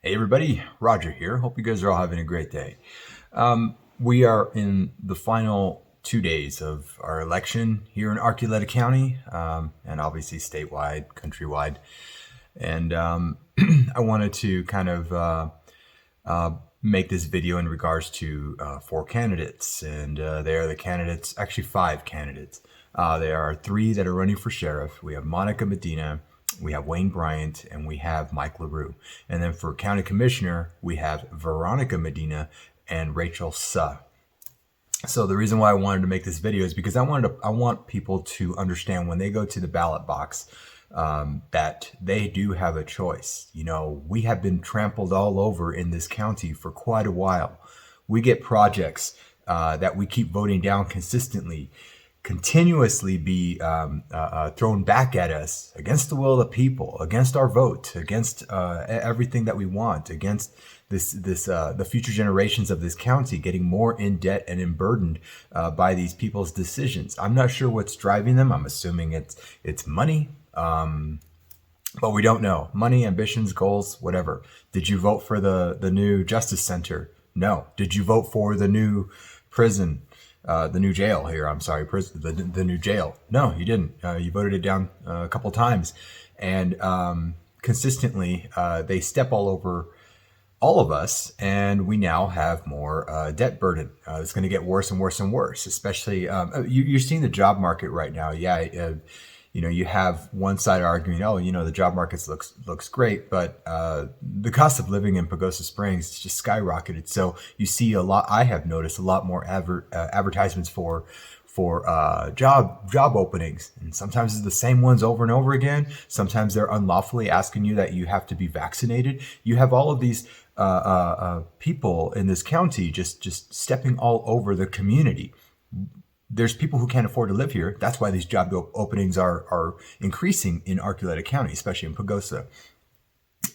Hey everybody, Roger here. Hope you guys are all having a great day. We are in the final 2 days of our election here in Archuleta County, and obviously statewide, countrywide. And I wanted to kind of make this video in regards to 4 candidates, and they are the candidates, actually 5 candidates. There are 3 that are running for sheriff. We have Veronica Medina, we have Wayne Bryant, and we have Mike Roux. And then for county commissioner, we have Veronica Medina and Rachel Suh. So the reason why I wanted to make this video is because I want people to understand when they go to the ballot box that they do have a choice. You know, we have been trampled all over in this county for quite a while. We get projects that we keep voting down consistently, continuously be thrown back at us against the will of the people, against our vote, against everything that we want, against the future generations of this county getting more in debt and emburdened by these people's decisions. I'm not sure what's driving them. I'm assuming it's money, but we don't know. Money, ambitions, goals, whatever. Did you vote for the new Justice Center? No. Did you vote for the new prison? The new jail here, I'm sorry, the new jail. No, you didn't. You voted it down a couple times. And consistently, they step all over all of us, and we now have more debt burden. It's going to get worse and worse and worse, especially, you're seeing the job market right now. Yeah, you know, you have one side arguing, oh, you know, the job market looks great, but the cost of living in Pagosa Springs just skyrocketed. So you see a lot. I have noticed a lot more advertisements for job openings, and sometimes it's the same ones over and over again. Sometimes they're unlawfully asking you that you have to be vaccinated. You have all of these people in this county just stepping all over the community. There's people who can't afford to live here. That's why these job openings are increasing in Archuleta County, especially in Pagosa.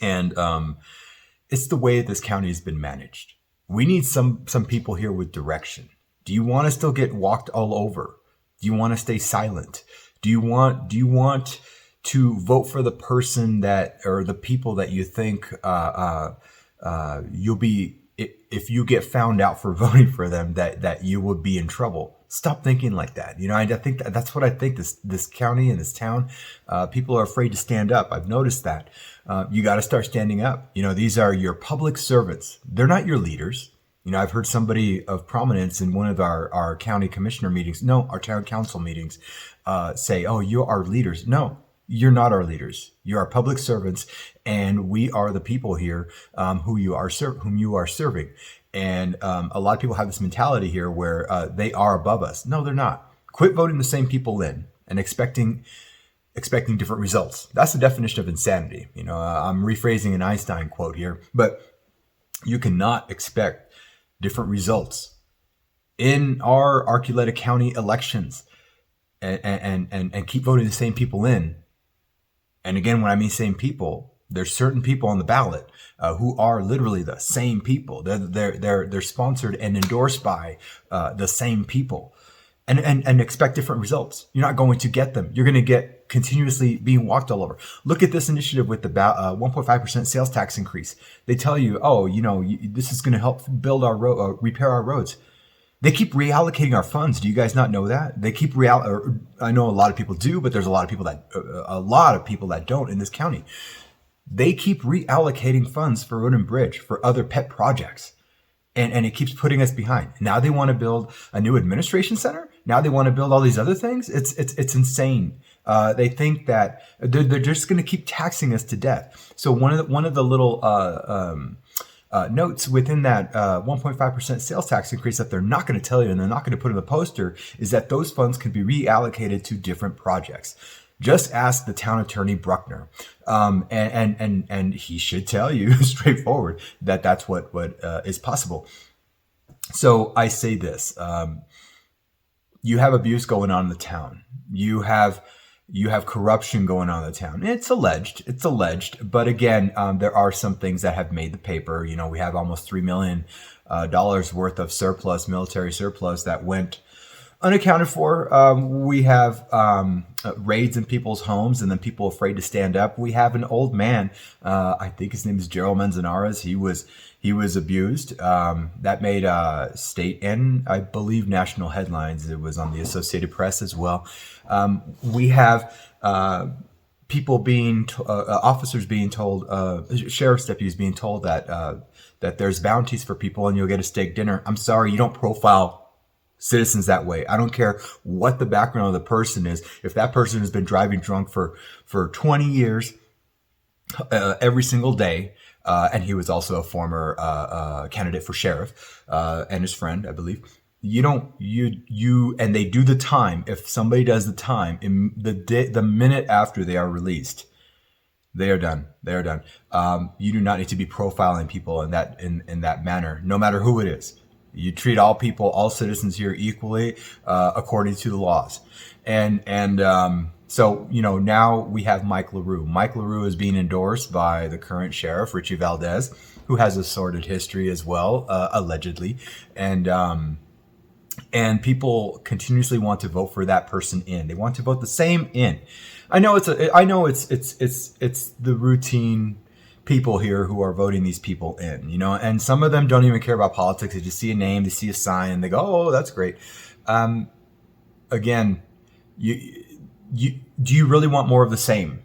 And it's the way this county has been managed. We need some people here with direction. Do you want to still get walked all over? Do you want to stay silent? Do you want to vote for the person that, or the people that you think you'll be, if you get found out for voting for them, that you would be in trouble? Stop thinking like that. You know, I think that's what I think this county and this town, people are afraid to stand up. I've noticed that. You got to start standing up. You know, these are your public servants. They're not your leaders. You know, I've heard somebody of prominence in one of our county commissioner meetings, no, our town council meetings, say, oh, you're our leaders. No, you're not our leaders. You're our public servants, and we are the people here whom you are serving. And a lot of people have this mentality here where they are above us. No, they're not. Quit voting the same people in and expecting different results. That's the definition of insanity. You know, I'm rephrasing an Einstein quote here, but you cannot expect different results in our Archuleta County elections and keep voting the same people in. And again, when I mean same people, there's certain people on the ballot who are literally the same people. They're sponsored and endorsed by the same people, and expect different results. You're not going to get them. You're going to get continuously being walked all over. Look at this initiative with the 1.5% sales tax increase. They tell you, oh, you know, this is going to help build our repair our roads. They keep reallocating our funds. Do you guys not know that? They keep I know a lot of people do, but there's a lot of people that don't in this county. They keep reallocating funds for road and bridge, for other pet projects. And it keeps putting us behind. Now they want to build a new administration center. Now they want to build all these other things. It's insane. They think that they're just going to keep taxing us to death. So one of the little notes within that 1.5% sales tax increase that they're not going to tell you and they're not going to put in the poster is that those funds can be reallocated to different projects. Just ask the town attorney Bruckner, and he should tell you straightforward that that's what is possible. So I say this: you have abuse going on in the town. You have corruption going on in the town. It's alleged, but again, there are some things that have made the paper. You know, we have almost $3 million worth of surplus, military surplus that went unaccounted for. We have raids in people's homes, and then people afraid to stand up. We have an old man. I think his name is Gerald Manzanares. He was abused. That made state and I believe national headlines. It was on the Associated Press as well. We have people being officers being told, sheriff's deputies being told that there's bounties for people and you'll get a steak dinner. I'm sorry, you don't profile citizens that way. I don't care what the background of the person is. If that person has been driving drunk for 20 years, every single day, and he was also a former candidate for sheriff, and his friend, I believe. And they do the time. If somebody does the time in the minute after they are released, they are done. They are done. You do not need to be profiling people in that manner, no matter who it is. You treat all people, all citizens here equally, according to the laws. So, now we have Mike LaRue. Mike LaRue is being endorsed by the current sheriff, Richie Valdez, who has a sordid history as well, allegedly. And people continuously want to vote for that person in. They want to vote the same in. I know it's the routine people here who are voting these people in, and some of them don't even care about politics. They just see a name, they see a sign, and they go, "Oh, that's great." Again, do you really want more of the same?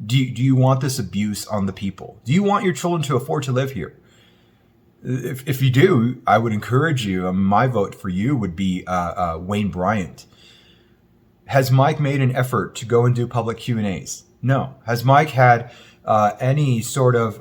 Do you want this abuse on the people? Do you want your children to afford to live here? If you do, I would encourage you. My vote for you would be Wayne Bryant. Has Mike made an effort to go and do public Q&As? No. Has Mike had any sort of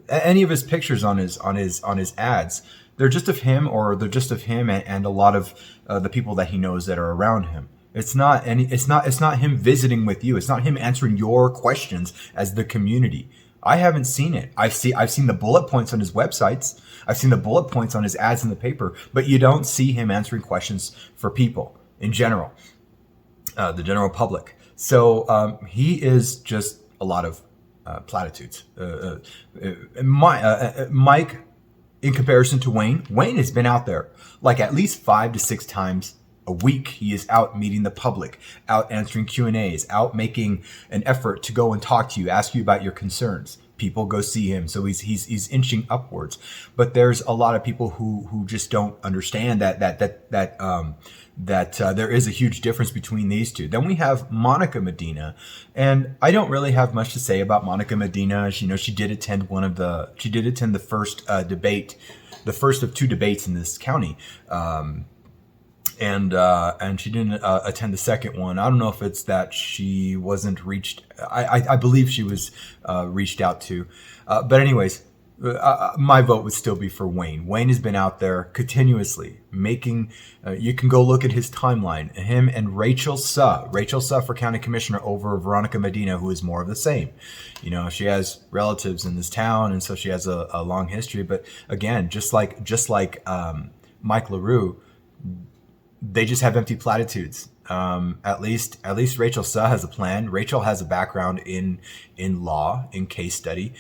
any of his pictures on his ads? They're just of him, or they're just of him and a lot of the people that he knows that are around him. It's not him visiting with you. It's not him answering your questions as the community. I haven't seen it. I've seen the bullet points on his websites. I've seen the bullet points on his ads in the paper, but you don't see him answering questions for people in general, the general public. So he is just a lot of platitudes. Mike, in comparison to Wayne has been out there like at least 5 to 6 times a week. He is out meeting the public, out answering Q&As, out making an effort to go and talk to you, ask you about your concerns. People go see him, so he's inching upwards. But there's a lot of people who just don't understand that there is a huge difference between these two. Then we have Veronica Medina, and I don't really have much to say about Veronica Medina. She did attend the first debate, the first of 2 debates in this county. And she didn't attend the second one. I don't know if it's that she wasn't reached. I believe she was reached out to. But anyways, my vote would still be for Wayne. Wayne has been out there continuously making. You can go look at his timeline. Him and Rachel Suh for county commissioner over Veronica Medina, who is more of the same. She has relatives in this town, and so she has a long history. But again, just like Mike LaRue, they just have empty platitudes. At least Rachel Suh has a plan. Rachel has a background in law, in case study.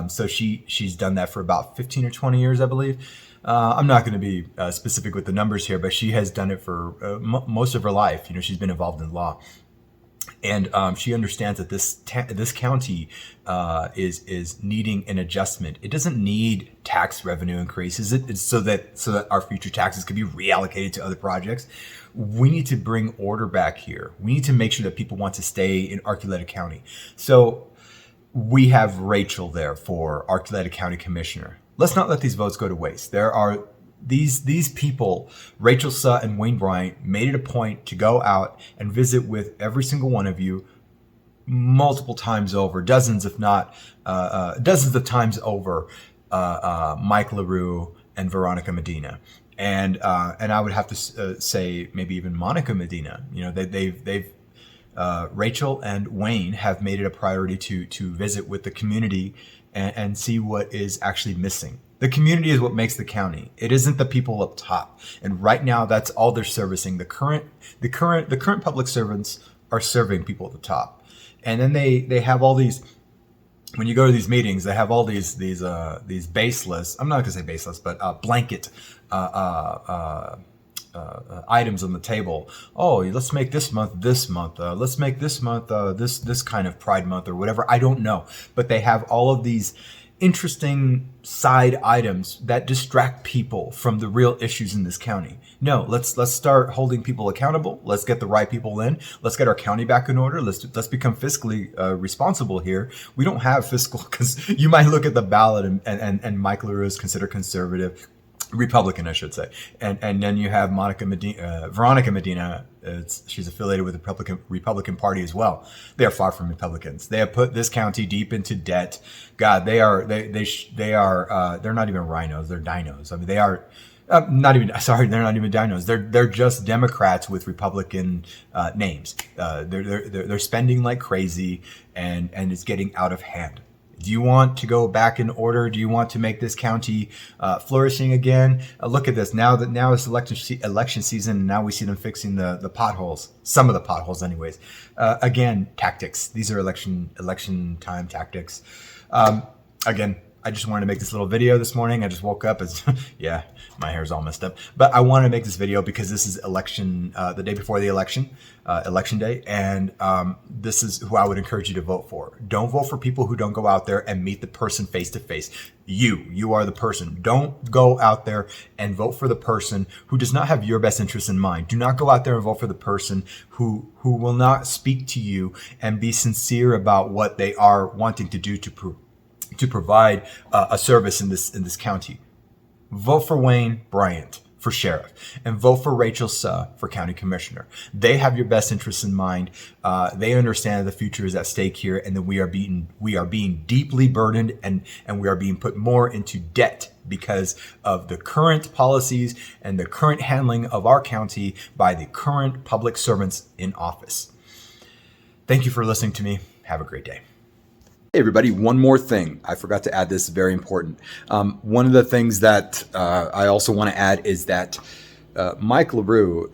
So she's done that for about 15 or 20 years, I believe. I'm not going to be specific with the numbers here, but she has done it for most of her life. She's been involved in law. And she understands that this county is needing an adjustment. It doesn't need tax revenue increases. It's so that our future taxes can be reallocated to other projects. We need to bring order back here. We need to make sure that people want to stay in Archuleta County. So we have Rachel there for Archuleta County Commissioner. Let's not let these votes go to waste. There are these people, Rachel Suh and Wayne Bryant, made it a point to go out and visit with every single one of you multiple times over, dozens of times over, Mike LaRue and Veronica Medina. And I would have to say maybe even Veronica Medina. They've Rachel and Wayne have made it a priority to visit with the community and see what is actually missing. The community is what makes the county. It isn't the people up top. And right now, that's all they're servicing. The current public servants are serving people at the top. And then they have all these. When you go to these meetings, they have all these baseless. I'm not going to say baseless, but blanket items on the table. Oh, let's make this month this month. Let's make this month this kind of Pride Month or whatever. I don't know, but they have all of these interesting side items that distract people from the real issues in this county. No, let's start holding people accountable. Let's get the right people in. Let's get our county back in order. Let's become fiscally responsible here. We don't have fiscal, because you might look at the ballot and Mike LaRue is considered conservative. Republican, I should say, and then you have Veronica Medina. She's affiliated with the Republican Party as well. They are far from Republicans. They have put this county deep into debt. God, they're not even rhinos. They're dinos. I mean, they are they're not even dinos. They're just Democrats with Republican names. They're spending like crazy, and it's getting out of hand. Do you want to go back in order? Do you want to make this county flourishing again? Look at this. Now it's election season, and now we see them fixing the potholes. Some of the potholes, anyways. Again, tactics. These are election time tactics. Again, I just wanted to make this little video this morning. I just woke up. Yeah, my hair's all messed up. But I wanted to make this video because this is the day before the election, election day. And this is who I would encourage you to vote for. Don't vote for people who don't go out there and meet the person face to face. You are the person. Don't go out there and vote for the person who does not have your best interest in mind. Do not go out there and vote for the person who will not speak to you and be sincere about what they are wanting to do to provide a service in this county. Vote for Wayne Bryant for sheriff, and vote for Rachel Suh for county commissioner. They have your best interests in mind. They understand that the future is at stake here, and that we are being deeply burdened, and we are being put more into debt because of the current policies and the current handling of our county by the current public servants in office. Thank you for listening to me. Have a great day. Hey everybody, one more thing. I forgot to add this, very important. One of the things that I also want to add is that Mike LaRue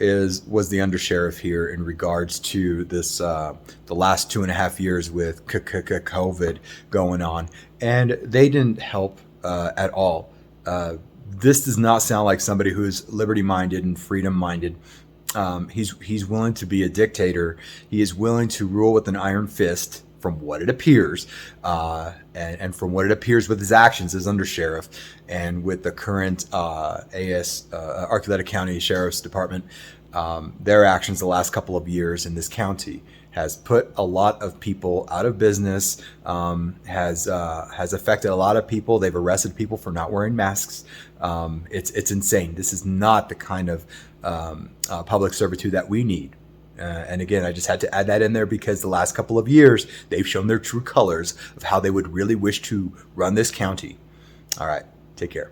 was the undersheriff here in regards to this the last 2.5 years with COVID going on, and they didn't help at all. This does not sound like somebody who's liberty-minded and freedom-minded. He's willing to be a dictator. He is willing to rule with an iron fist, from what it appears, and from what it appears with his actions as undersheriff, and with the current Archuleta County Sheriff's Department, their actions the last couple of years in this county has put a lot of people out of business, has affected a lot of people. They've arrested people for not wearing masks. It's insane. This is not the kind of public servitude that we need. And again, I just had to add that in there because the last couple of years, they've shown their true colors of how they would really wish to run this county. All right, take care.